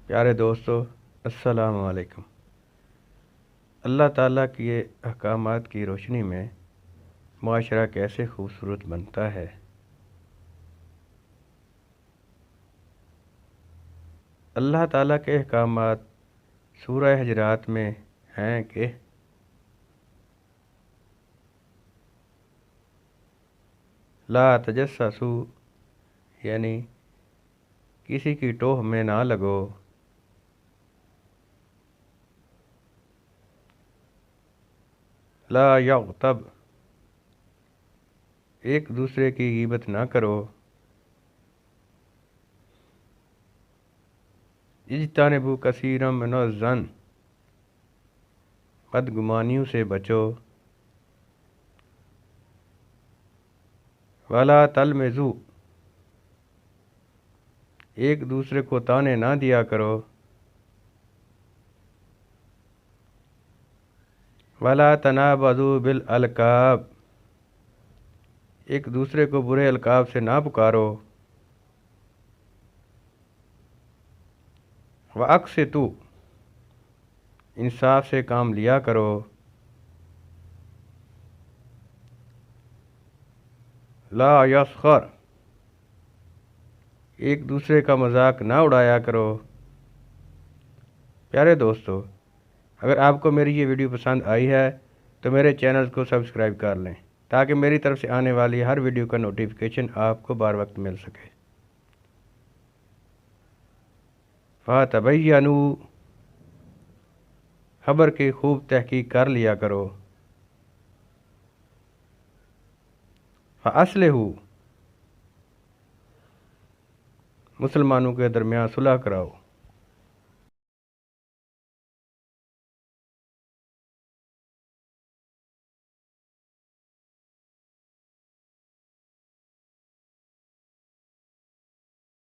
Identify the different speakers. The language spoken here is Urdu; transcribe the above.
Speaker 1: پیارے دوستو، السلام علیکم۔ اللہ تعالیٰ کی احکامات کی روشنی میں معاشرہ کیسے خوبصورت بنتا ہے۔ اللہ تعالیٰ کے احکامات سورہ حجرات میں ہیں کہ لا تجسسوا، یعنی کسی کی ٹوہ میں نہ لگو، لا یغتب، ایک دوسرے کی غیبت نہ کرو، اجتنبوا کثیرا من الظن، بدگمانیوں سے بچو، ولا تلمزوا، ایک دوسرے کو تانے نہ دیا کرو، ولا تنابزوا بالالقاب، ایک دوسرے کو برے القاب سے نہ پکارو، واقسطوا، انصاف سے کام لیا کرو، لا یسخر، ایک دوسرے کا مذاق نہ اڑایا کرو۔ پیارے دوستو، اگر آپ کو میری یہ ویڈیو پسند آئی ہے تو میرے چینل کو سبسکرائب کر لیں تاکہ میری طرف سے آنے والی ہر ویڈیو کا نوٹیفیکیشن آپ کو بار وقت مل سکے۔ فَتَبَيَّنُوا، خبر کی خوب تحقیق کر لیا کرو۔ فَأَصْلِحُوا، مسلمانوں کے درمیان صلح کراؤ۔